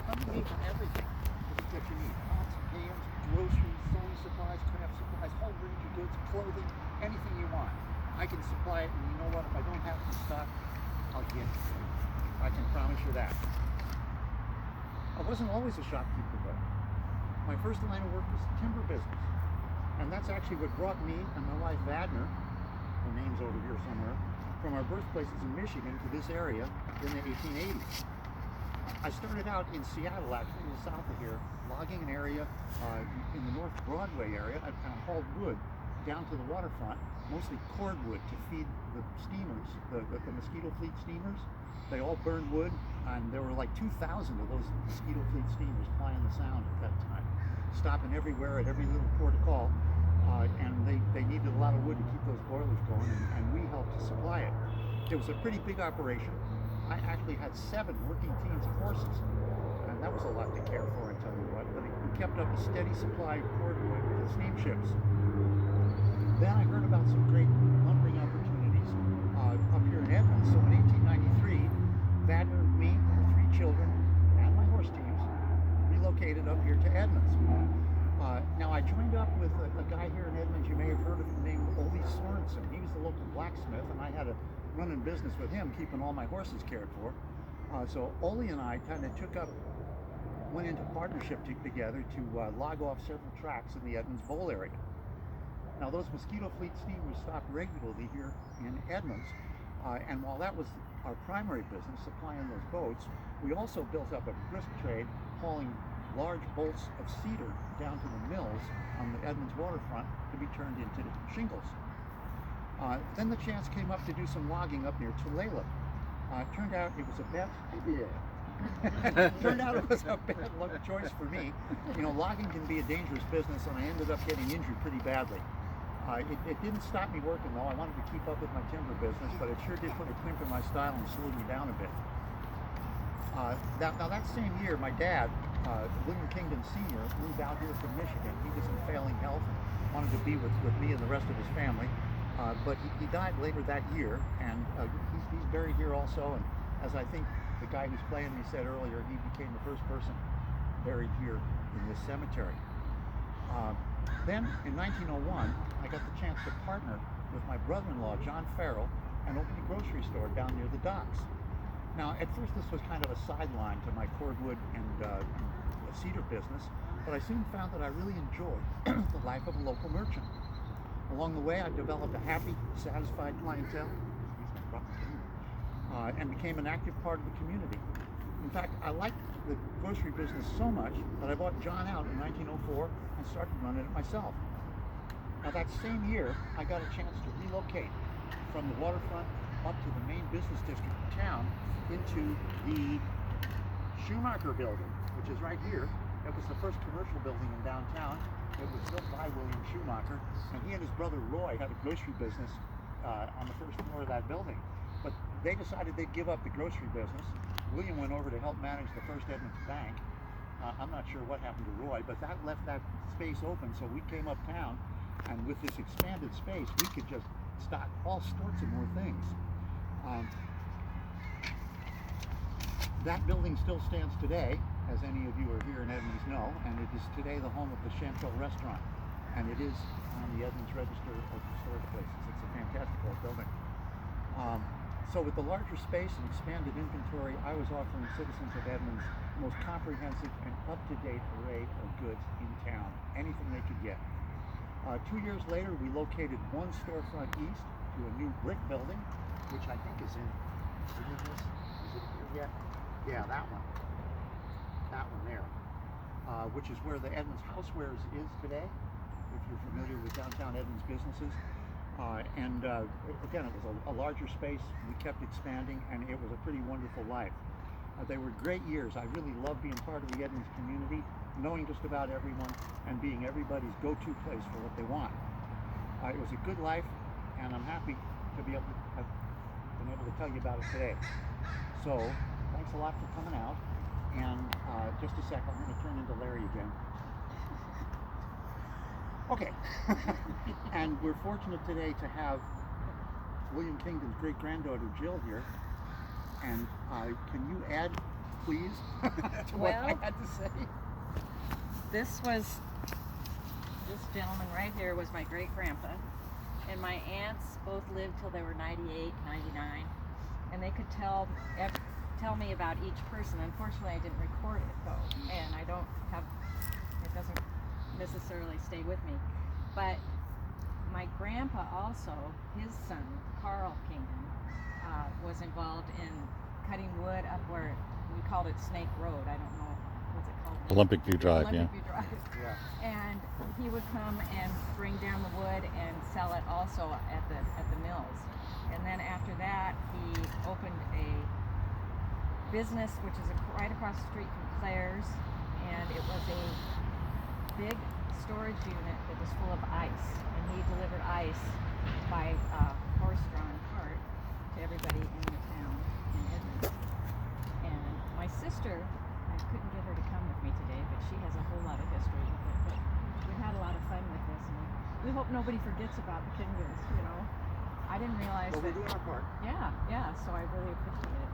underneath everything that you need. Pots, pans, groceries, sewing supplies, craft supplies, whole range of goods, clothing, anything you want. I can supply it, and you know what? If I don't have it in stock, I'll get it. I can promise you that. I wasn't always a shopkeeper though. My first line of work was timber business. And that's actually what brought me and my wife Vadner, her name's over here somewhere, from our birthplaces in Michigan to this area in the 1880s. I started out in Seattle, actually, in the south of here, logging an area in the North Broadway area. I hauled wood down to the waterfront, mostly cordwood to feed the steamers, the mosquito fleet steamers. They all burned wood, and there were like 2,000 of those mosquito fleet steamers flying the sound at that time, stopping everywhere at every little port of call, and they needed a lot of wood to keep those boilers going, and we helped to supply it. It was a pretty big operation. I actually had 7 working teams of horses, and that was a lot to care for, I tell you what, but we kept up a steady supply of cordwood for the steamships. Then I heard about some great lumbering opportunities up here in Edmonds. So in 1893, Vadner, me, the 3 children, and my horse teams relocated up here to Edmonds. Now I joined up with a guy here in Edmonds you may have heard of him named Ole Sorensen. He was the local blacksmith, and I had a running business with him, keeping all my horses cared for. So Ole and I kind of went into partnership together to log off several tracks in the Edmonds Bowl area. Now those mosquito fleet steamers stopped regularly here in Edmonds, and while that was our primary business, supplying those boats, we also built up a brisk trade hauling large bolts of cedar down to the mills on the Edmonds waterfront to be turned into shingles. Then the chance came up to do some logging up near Tulalip. It turned out it was a bad idea. Turned out it was a bad luck choice for me. You know, logging can be a dangerous business, and I ended up getting injured pretty badly. It didn't stop me working though. I wanted to keep up with my timber business, but it sure did put a crimp in my style and slowed me down a bit. Now that same year, my dad, William Kingdon Sr., moved out here from Michigan. He was in failing health and wanted to be with me and the rest of his family. But he died later that year, and he's buried here also. And as I think the guy who's playing me said earlier, he became the first person buried here in this cemetery. Then in 1901, I got the chance to partner with my brother-in-law, John Farrell, and open a grocery store down near the docks. Now, at first this was kind of a sideline to my cordwood and cedar business, but I soon found that I really enjoyed the life of a local merchant. Along the way, I developed a happy, satisfied clientele, and became an active part of the community. In fact, I liked the grocery business so much that I bought John out in 1904 and started running it myself. Now that same year, I got a chance to relocate from the waterfront up to the main business district of town into the Schumacher building, which is right here. It was the first commercial building in downtown. It was built by William Schumacher, and he and his brother Roy had a grocery business on the first floor of that building. But they decided they'd give up the grocery business. William went over to help manage the first Edmonds bank. I'm not sure what happened to Roy, but that left that space open, so we came uptown, and with this expanded space, we could just stock all sorts of more things. That building still stands today, as any of you are here in Edmonds know, and it is today the home of the Chantel restaurant, and it is on the Edmonds Register of Historic Places. It's a fantastic old building. So with the larger space and expanded inventory, I was offering citizens of Edmonds the most comprehensive and up-to-date array of goods in town, anything they could get. 2 years later, we located one storefront east to a new brick building, which I think is in, is it here yet? Yeah, that one there, which is where the Edmonds Housewares is today, if you're familiar with downtown Edmonds businesses. Again, it was a larger space. We kept expanding, and it was a pretty wonderful life. They were great years. I really loved being part of the Edmonds community, knowing just about everyone, and being everybody's go-to place for what they want. It was a good life, and I'm happy to be able to have been able to tell you about it today. So, thanks a lot for coming out, and just a sec, I'm going to turn into Larry again. Okay, and we're fortunate today to have William Kingdon's great-granddaughter Jill here, and can you add please, to what I had to say? This gentleman right here was my great grandpa, and my aunts both lived till they were 98, 99, and they could tell me about each person. Unfortunately, I didn't record it though, and it doesn't necessarily stay with me. But my grandpa also, his son, Carl Kingdon, was involved in cutting wood up where we called it Snake Road. I don't know, what's it called? Olympic View Drive, Olympic View Drive. Yeah. And he would come and bring down the wood and sell it also at the mills. And then after that, he opened a business which is right across the street from Claire's, and it was a big storage unit that was full of ice, and he delivered ice by horse-drawn cart to everybody in the town in Edmonds. And my sister, I couldn't get her to come with me today, but she has a whole lot of history with it. But we had a lot of fun with this, and we hope nobody forgets about the Kingdons, you know. I didn't realize Well, we're doing our part. Yeah, so I really appreciate it.